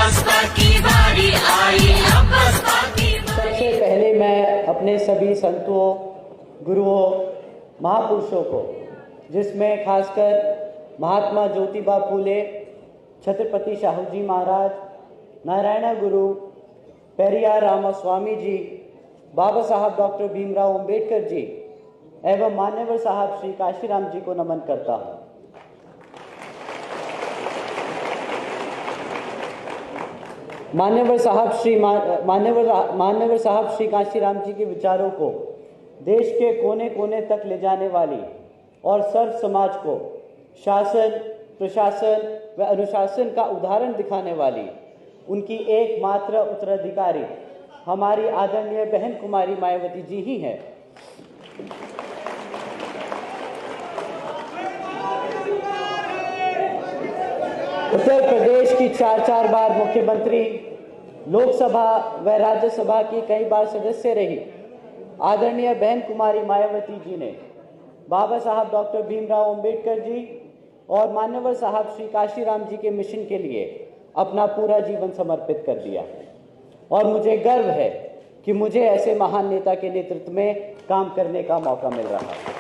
बसपा की बारी आई, अब बसपा की सबसे पहले मैं अपने सभी संतों, गुरुओं, महापुरुषों को, जिसमें खासकर महात्मा ज्योतिबा फूले, छत्रपति शाहू जी महाराज, नारायण गुरु, पेरियार रामास्वामी जी, बाबा साहब डॉक्टर भीमराव अंबेडकर जी एवं मान्यवर साहब श्री काशीराम जी को नमन करता हूँ। मान्यवर साहब श्री काशीराम जी के विचारों को देश के कोने कोने तक ले जाने वाली और सर्व समाज को शासन, प्रशासन व अनुशासन का उदाहरण दिखाने वाली उनकी एकमात्र उत्तराधिकारी हमारी आदरणीय बहन कुमारी मायावती जी ही हैं। उत्तर प्रदेश की चार बार मुख्यमंत्री, लोकसभा व राज्यसभा की कई बार सदस्य रही आदरणीय बहन कुमारी मायावती जी ने बाबा साहब डॉक्टर भीमराव अंबेडकर जी और मान्यवर साहब श्री काशीराम जी के मिशन के लिए अपना पूरा जीवन समर्पित कर दिया और मुझे गर्व है कि मुझे ऐसे महान नेता के नेतृत्व में काम करने का मौका मिल रहा है।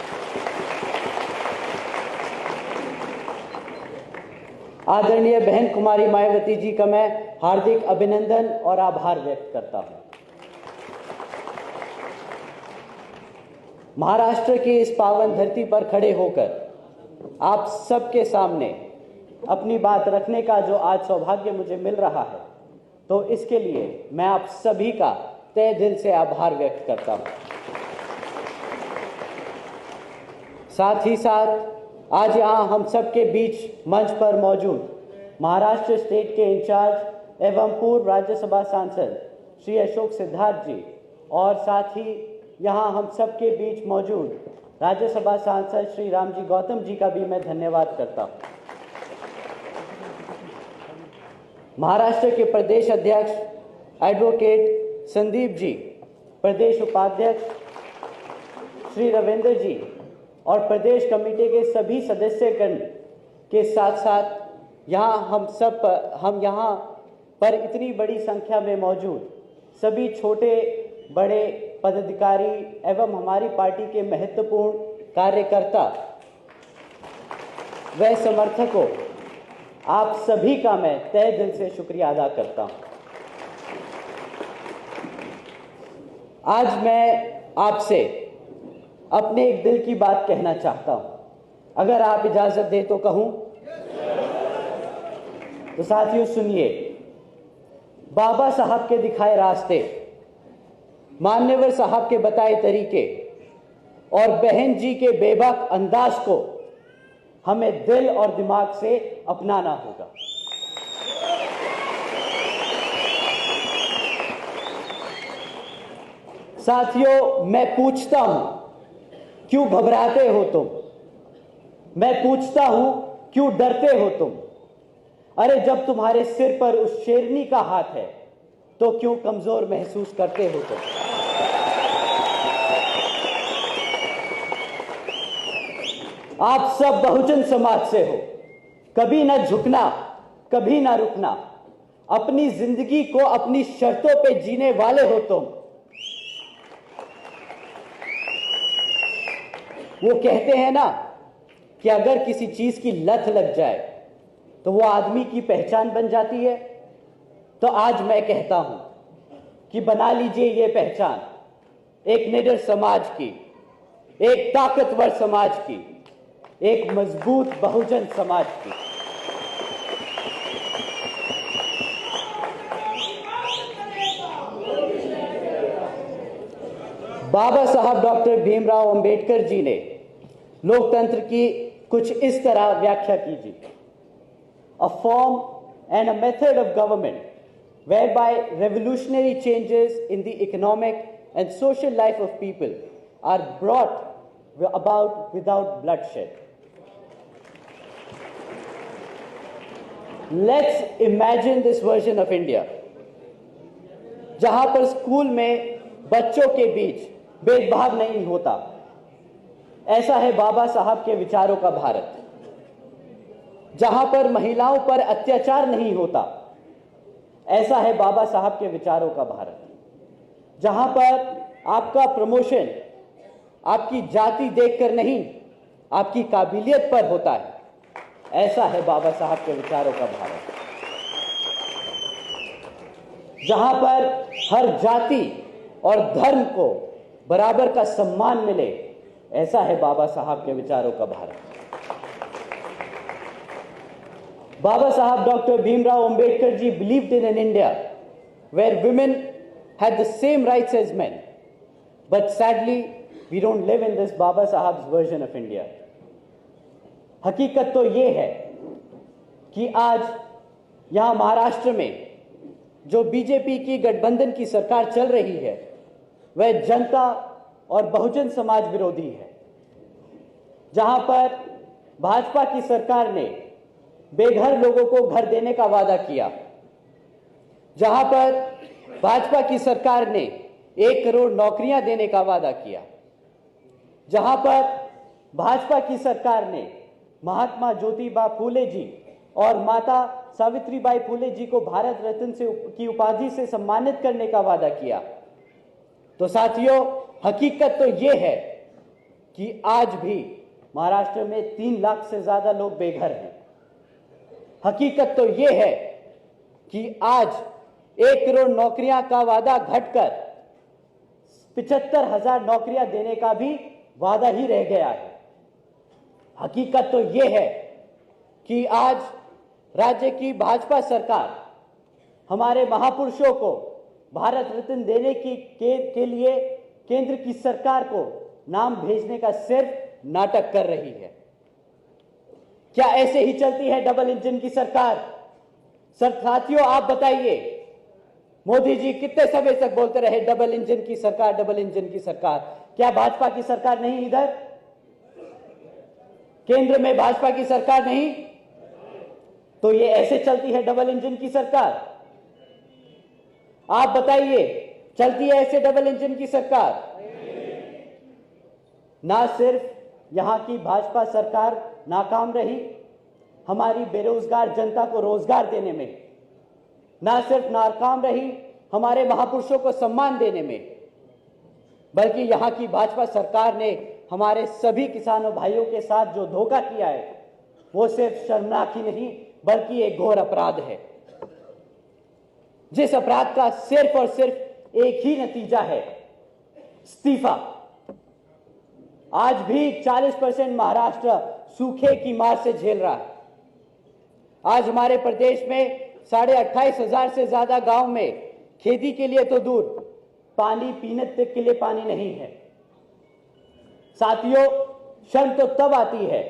आदरणीय बहन कुमारी मायावती जी का मैं हार्दिक अभिनंदन और आभार व्यक्त करता हूं। महाराष्ट्र की इस पावन धरती पर खड़े होकर आप सबके सामने अपनी बात रखने का जो आज सौभाग्य मुझे मिल रहा है, तो इसके लिए मैं आप सभी का तहे दिल से आभार व्यक्त करता हूं। साथ ही साथ आज यहाँ हम सबके बीच मंच पर मौजूद महाराष्ट्र स्टेट के इंचार्ज एवं पूर्व राज्यसभा सांसद श्री अशोक सिद्धार्थ जी और साथ ही यहाँ हम सबके बीच मौजूद राज्यसभा सांसद श्री रामजी गौतम जी का भी मैं धन्यवाद करता हूँ। महाराष्ट्र के प्रदेश अध्यक्ष एडवोकेट संदीप जी, प्रदेश उपाध्यक्ष श्री रविंद्र जी और प्रदेश कमेटी के सभी सदस्यगण के साथ साथ हम यहाँ पर इतनी बड़ी संख्या में मौजूद सभी छोटे बड़े पदाधिकारी एवं हमारी पार्टी के महत्वपूर्ण कार्यकर्ता व समर्थकों, आप सभी का मैं तहे दिल से शुक्रिया अदा करता हूं। आज मैं आपसे अपने एक दिल की बात कहना चाहता हूं। अगर आप इजाजत दें तो कहूं? तो साथियों सुनिए, बाबा साहब के दिखाए रास्ते, मान्यवर साहब के बताए तरीके और बहन जी के बेबाक अंदाज को हमें दिल और दिमाग से अपनाना होगा। साथियों, मैं पूछता हूं, क्यों घबराते हो तुम? मैं पूछता हूं, क्यों डरते हो तुम? अरे जब तुम्हारे सिर पर उस शेरनी का हाथ है तो क्यों कमजोर महसूस करते हो तुम? आप सब बहुजन समाज से हो, कभी ना झुकना, कभी ना रुकना, अपनी जिंदगी को अपनी शर्तों पे जीने वाले हो तुम। वो कहते हैं ना कि अगर किसी चीज की लत लग जाए तो वो आदमी की पहचान बन जाती है। तो आज मैं कहता हूं कि बना लीजिए ये पहचान एक निडर समाज की, एक ताकतवर समाज की, एक मजबूत बहुजन समाज की। बाबा साहब डॉक्टर भीमराव अंबेडकर जी ने लोकतंत्र की कुछ इस तरह व्याख्या कीजिए। A form and a method of government whereby revolutionary changes in the economic and social life of people are brought about without bloodshed. Let's imagine this version of India, जहां पर स्कूल में बच्चों के बीच भेदभाव नहीं होता। ऐसा है बाबा साहब के विचारों का भारत, जहां पर महिलाओं पर अत्याचार नहीं होता। ऐसा है बाबा साहब के विचारों का भारत, जहां पर आपका प्रमोशन आपकी जाति देखकर नहीं, आपकी काबिलियत पर होता है। ऐसा है बाबा साहब के विचारों का भारत, जहां पर हर जाति और धर्म को बराबर का सम्मान मिले। ऐसा है बाबा साहब के विचारों का Bharat. Baba Sahab Dr. Bhimrao Ambedkar ji believed in an India where women had the same rights as men. But sadly, we don't live in this Baba Sahab's version of India. हकीकत तो ये है कि आज यहाँ महाराष्ट्र में जो बीजेपी की गठबंधन की सरकार चल रही है, वह जनता और बहुजन समाज विरोधी है। जहां पर भाजपा की सरकार ने बेघर लोगों को घर देने का वादा किया, जहां पर भाजपा की सरकार ने 1 करोड़ नौकरियां देने का वादा किया, जहां पर भाजपा की सरकार ने महात्मा ज्योतिबा फूले जी और माता सावित्रीबाई फूले जी को भारत रत्न की उपाधि से सम्मानित करने का वादा किया। तो साथियों, हकीकत तो यह है कि आज भी महाराष्ट्र में 3 लाख से ज्यादा लोग बेघर हैं। हकीकत तो यह है कि आज 1 करोड़ नौकरियां का वादा घटकर 75,000 नौकरियां देने का भी वादा ही रह गया है। हकीकत तो यह है कि आज राज्य की भाजपा सरकार हमारे महापुरुषों को भारत रत्न देने के लिए केंद्र की सरकार को नाम भेजने का सिर्फ नाटक कर रही है। क्या ऐसे ही चलती है डबल इंजन की सरकार? साथियों, आप बताइए, मोदी जी कितने समय तक बोलते रहे डबल इंजन की सरकार, डबल इंजन की सरकार? क्या भाजपा की सरकार नहीं? इधर केंद्र में भाजपा की सरकार नहीं? तो ये ऐसे चलती है डबल इंजन की सरकार? आप बताइए, चलती है ऐसे डबल इंजन की सरकार? ना सिर्फ यहां की भाजपा सरकार नाकाम रही हमारी बेरोजगार जनता को रोजगार देने में, ना सिर्फ नाकाम रही हमारे महापुरुषों को सम्मान देने में, बल्कि यहां की भाजपा सरकार ने हमारे सभी किसानों भाइयों के साथ जो धोखा किया है, वो सिर्फ शर्मनाक ही नहीं बल्कि एक घोर अपराध है, जिस अपराध का सिर्फ और सिर्फ एक ही नतीजा है, इस्तीफा। आज भी 40% महाराष्ट्र सूखे की मार से झेल रहा है। आज हमारे प्रदेश में 28,500 से ज्यादा गांव में खेती के लिए तो दूर, पानी पीने तक के लिए पानी नहीं है। साथियों, शर्म तो तब आती है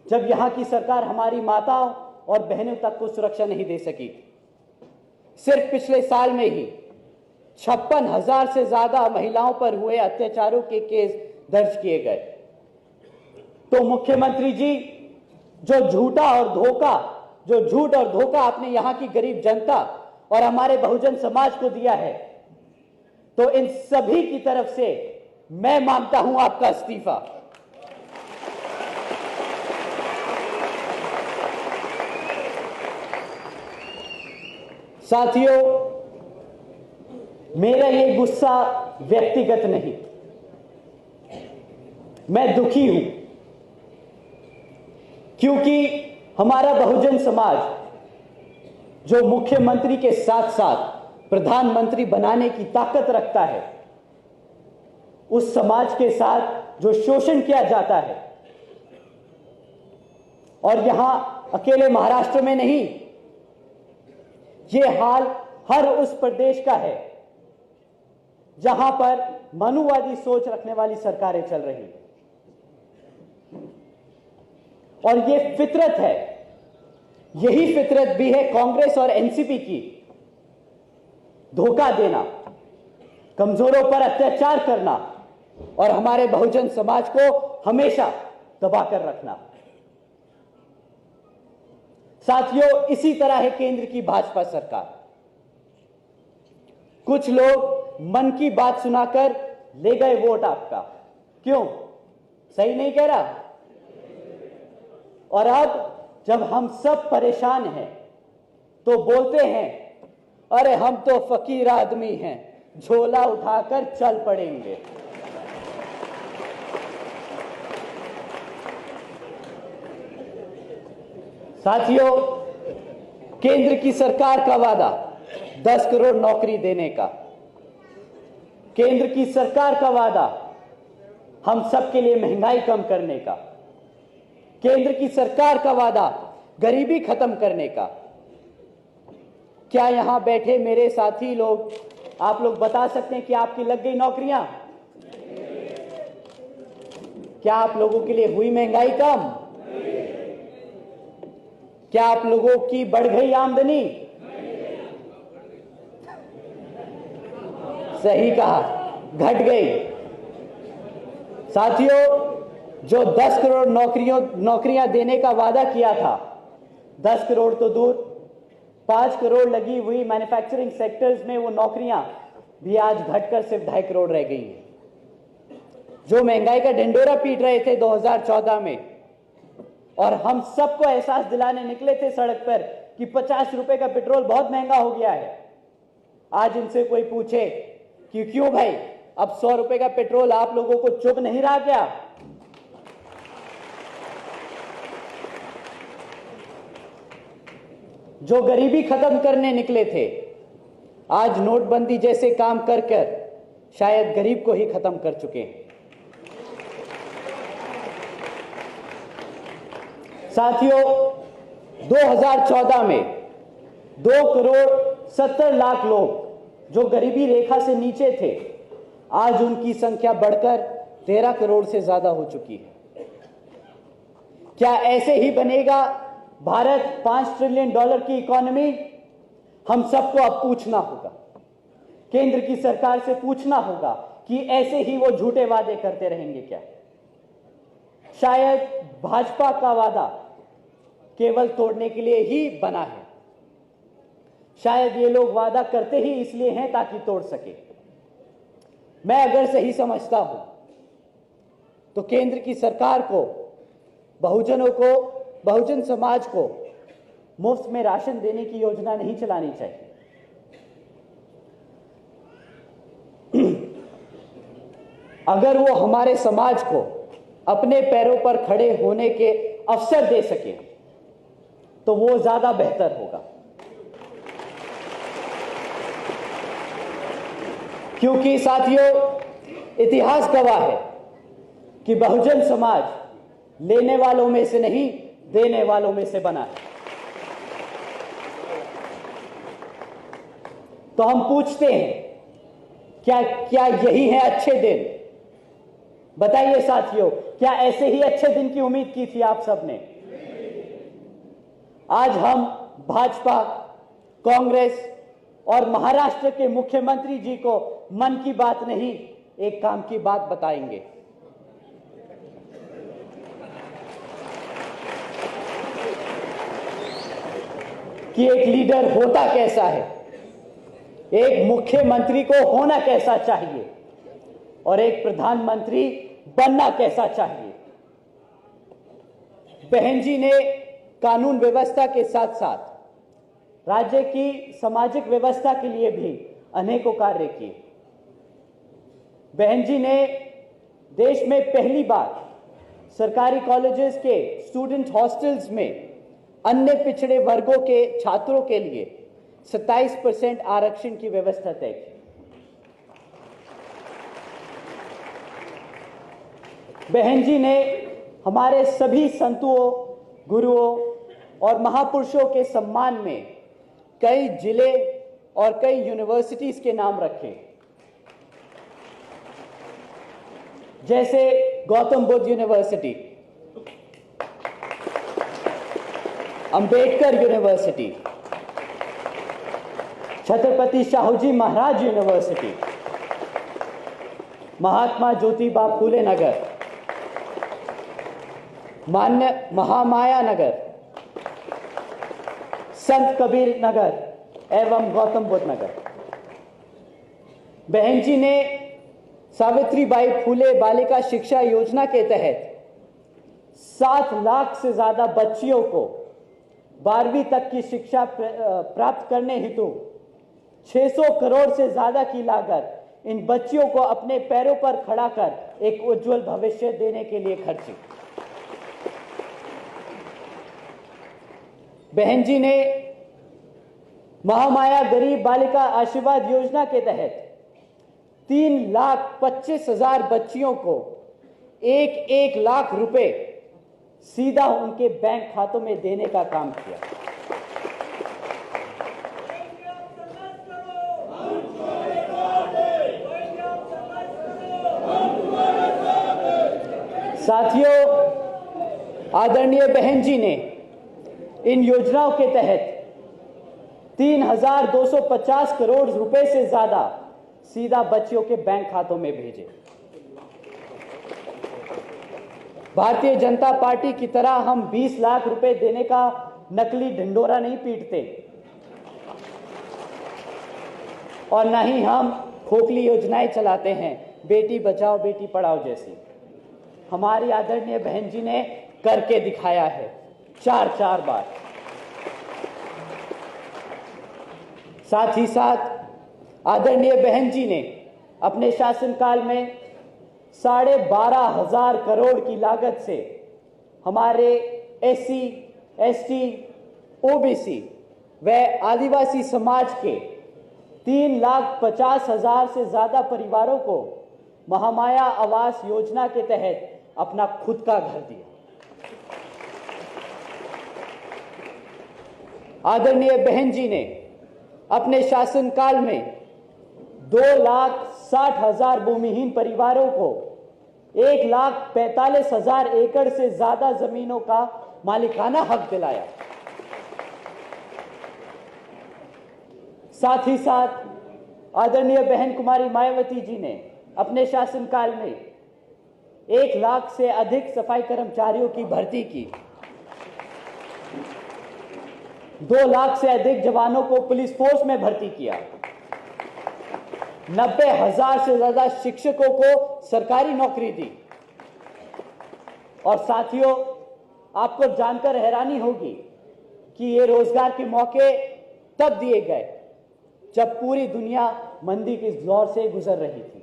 जब यहां की सरकार हमारी माताओं और बहनों तक को सुरक्षा नहीं दे सकी। सिर्फ पिछले साल में ही 56,000 से ज्यादा महिलाओं पर हुए अत्याचारों के केस दर्ज किए गए। तो मुख्यमंत्री जी, जो झूठ और धोखा आपने यहां की गरीब जनता और हमारे बहुजन समाज को दिया है, तो इन सभी की तरफ से मैं मांगता हूं आपका इस्तीफा। साथियों, मेरा ये गुस्सा व्यक्तिगत नहीं, मैं दुखी हूं क्योंकि हमारा बहुजन समाज जो मुख्यमंत्री के साथ साथ प्रधानमंत्री बनाने की ताकत रखता है, उस समाज के साथ जो शोषण किया जाता है, और यहां अकेले महाराष्ट्र में नहीं, यह हाल हर उस प्रदेश का है जहां पर मनुवादी सोच रखने वाली सरकारें चल रही हैं। और यह फितरत है, यही फितरत भी है कांग्रेस और एनसीपी की, धोखा देना, कमजोरों पर अत्याचार करना और हमारे बहुजन समाज को हमेशा दबा कर रखना। साथियों, इसी तरह है केंद्र की भाजपा सरकार। कुछ लोग मन की बात सुनाकर ले गए वोट आपका। क्यों? सही नहीं कह रहा? और अब जब हम सब परेशान हैं तो बोलते हैं अरे हम तो फकीर आदमी हैं, झोला उठाकर चल पड़ेंगे। साथियों, केंद्र की सरकार का वादा 10 करोड़ नौकरी देने का, केंद्र की सरकार का वादा हम सबके लिए महंगाई कम करने का, केंद्र की सरकार का वादा गरीबी खत्म करने का। क्या यहां बैठे मेरे साथी लोग, आप लोग बता सकते हैं कि आपकी लग गई नौकरियां? क्या आप लोगों के लिए हुई महंगाई कम? क्या आप लोगों की बढ़ गई आमदनी? सही कहा, घट गई। साथियों, जो 10 करोड़ नौकरियां देने का वादा किया था, 10 करोड़ तो दूर, 5 करोड़ लगी हुई मैन्युफैक्चरिंग सेक्टर्स में वो नौकरियां भी आज घटकर सिर्फ 2.5 करोड़ रह गई हैं। जो महंगाई का ढिंडोरा पीट रहे थे 2014 में, और हम सबको एहसास दिलाने निकले थे सड़क पर कि 50 रुपए का पेट्रोल बहुत महंगा हो गया है, आज इनसे कोई पूछे कि क्यों भाई, अब 100 रुपए का पेट्रोल आप लोगों को चुभ नहीं रहा क्या? जो गरीबी खत्म करने निकले थे, आज नोटबंदी जैसे काम कर कर शायद गरीब को ही खत्म कर चुके हैं। साथियों, 2014 में 2 करोड़ 70 लाख लोग जो गरीबी रेखा से नीचे थे, आज उनकी संख्या बढ़कर 13 करोड़ से ज्यादा हो चुकी है। क्या ऐसे ही बनेगा भारत 5 ट्रिलियन डॉलर की इकोनॉमी? हम सबको अब पूछना होगा, केंद्र की सरकार से पूछना होगा कि ऐसे ही वो झूठे वादे करते रहेंगे क्या? शायद भाजपा का वादा केवल तोड़ने के लिए ही बना है, शायद ये लोग वादा करते ही इसलिए हैं ताकि तोड़ सके। मैं अगर सही समझता हूं तो केंद्र की सरकार को, बहुजनों को, बहुजन समाज को मुफ्त में राशन देने की योजना नहीं चलानी चाहिए। अगर वो हमारे समाज को अपने पैरों पर खड़े होने के अवसर दे सके तो वो ज्यादा बेहतर होगा, क्योंकि साथियों, इतिहास गवाह है कि बहुजन समाज लेने वालों में से नहीं, देने वालों में से बना है। तो हम पूछते हैं, क्या यही है अच्छे दिन? बताइए साथियों, क्या ऐसे ही अच्छे दिन की उम्मीद की थी आप सबने? आज हम भाजपा, कांग्रेस और महाराष्ट्र के मुख्यमंत्री जी को मन की बात नहीं, एक काम की बात बताएंगे। कि एक लीडर होता कैसा है, एक मुख्यमंत्री को होना कैसा चाहिए और एक प्रधानमंत्री बनना कैसा चाहिए। बहन जी ने कानून व्यवस्था के साथ साथ राज्य की सामाजिक व्यवस्था के लिए भी अनेकों कार्य किए। बहन जी ने देश में पहली बार सरकारी कॉलेजेस के स्टूडेंट हॉस्टल्स में अन्य पिछड़े वर्गों के छात्रों के लिए 27% आरक्षण की व्यवस्था तय की। बहन जी ने हमारे सभी संतों, गुरुओं और महापुरुषों के सम्मान में कई जिले और कई यूनिवर्सिटीज के नाम रखे, जैसे Gautam Buddha university, Ambedkar university, Chhatrapati Shahuji Maharaj university, Mahatma Jyotiba Phule नगर, मान्य महामाया नगर, संत कबीर नगर एवं गौतम बुद्ध नगर। बहन जी ने सावित्रीबाई फूले बालिका शिक्षा योजना के तहत 7 लाख से ज्यादा बच्चियों को 12वीं तक की शिक्षा प्राप्त करने हेतु 600 करोड़ से ज्यादा की लागत इन बच्चियों को अपने पैरों पर खड़ा कर एक उज्जवल भविष्य देने के लिए खर्ची। बहन जी ने महामाया गरीब बालिका आशीर्वाद योजना के तहत 3,25,000 बच्चियों को 1-1 लाख रुपए सीधा उनके बैंक खातों में देने का काम किया। साथियों, आदरणीय बहन जी ने इन योजनाओं के तहत 3,250 करोड़ रुपए से ज्यादा सीधा बच्चियों के बैंक खातों में भेजे। भारतीय जनता पार्टी की तरह हम 20 लाख रुपए देने का नकली ढिंडोरा नहीं पीटते और न ही हम खोखली योजनाएं चलाते हैं, बेटी बचाओ बेटी पढ़ाओ जैसी। हमारी आदरणीय बहन जी ने करके दिखाया है 4 बार। साथ ही साथ आदरणीय बहन जी ने अपने शासनकाल में 12,500 करोड़ की लागत से हमारे SC, ST, OBC व आदिवासी समाज के 3,50,000 से ज्यादा परिवारों को महामाया आवास योजना के तहत अपना खुद का घर दिया। आदरणीय बहन जी ने अपने शासनकाल में 2,60,000 भूमिहीन परिवारों को 1,45,000 एकड़ से ज्यादा जमीनों का मालिकाना हक दिलाया। साथ ही साथ आदरणीय बहन कुमारी मायावती जी ने अपने शासनकाल में 1 लाख से अधिक सफाई कर्मचारियों की भर्ती की। 2 लाख से अधिक जवानों को पुलिस फोर्स में भर्ती किया। 90,000 से ज्यादा शिक्षकों को सरकारी नौकरी दी। और साथियों, आपको जानकर हैरानी होगी कि ये रोजगार के मौके तब दिए गए जब पूरी दुनिया मंदी के दौर से गुजर रही थी।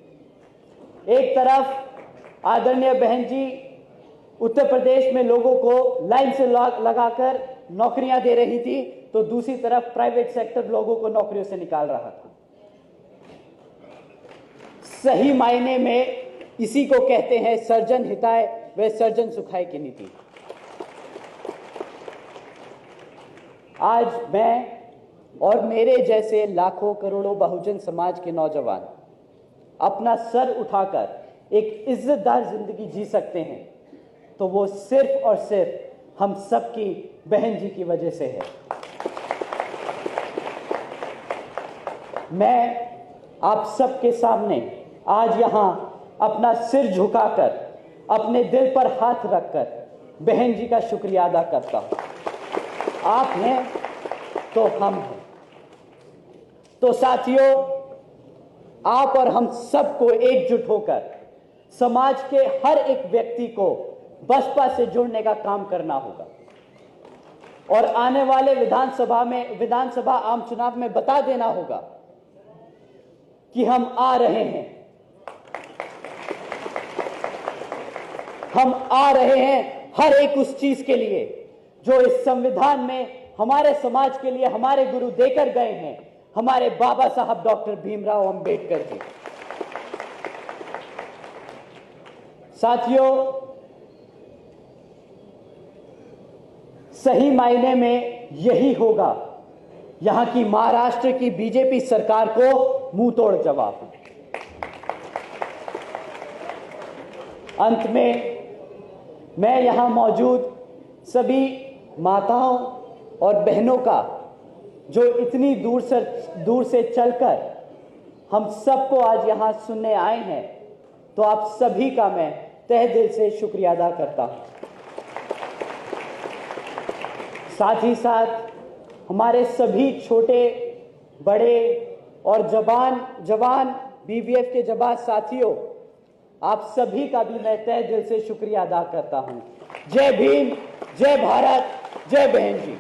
एक तरफ आदरणीय बहन जी उत्तर प्रदेश में लोगों को लाइन से लगाकर नौकरियां दे रही थी, तो दूसरी तरफ प्राइवेट सेक्टर लोगों को नौकरियों से निकाल रहा था। सही मायने में इसी को कहते हैं सर्जन हिताय व सर्जन सुखाय की नीति। आज मैं और मेरे जैसे लाखों करोड़ों बहुजन समाज के नौजवान अपना सर उठाकर एक इज्जतदार जिंदगी जी सकते हैं, तो वो सिर्फ और सिर्फ हम सबकी बहन जी की वजह से है। मैं आप सबके सामने आज यहां अपना सिर झुकाकर, अपने दिल पर हाथ रखकर बहन जी का शुक्रिया अदा करता हूं। आप हैं तो हम हैं। तो साथियों, आप और हम सबको एकजुट होकर समाज के हर एक व्यक्ति को बसपा से जोड़ने का काम करना होगा और आने वाले विधानसभा आम चुनाव में बता देना होगा कि हम आ रहे हैं, हम आ रहे हैं हर एक उस चीज के लिए जो इस संविधान में हमारे समाज के लिए हमारे गुरु देकर गए हैं, हमारे बाबा साहब डॉक्टर भीमराव अंबेडकर जी। साथियों, सही मायने में यही होगा यहां की महाराष्ट्र की बीजेपी सरकार को मुंह तोड़ जवाब। अंत में मैं यहां मौजूद सभी माताओं और बहनों का, जो इतनी दूर से चलकर हम सबको आज यहां सुनने आए हैं, तो आप सभी का मैं तहे दिल से शुक्रिया अदा करता हूं। साथ ही साथ हमारे सभी छोटे बड़े और जवान BVF के जवान साथियों, आप सभी का भी मैं तहे दिल से शुक्रिया अदा करता हूं। जय भीम, जय भारत, जय बहन जी।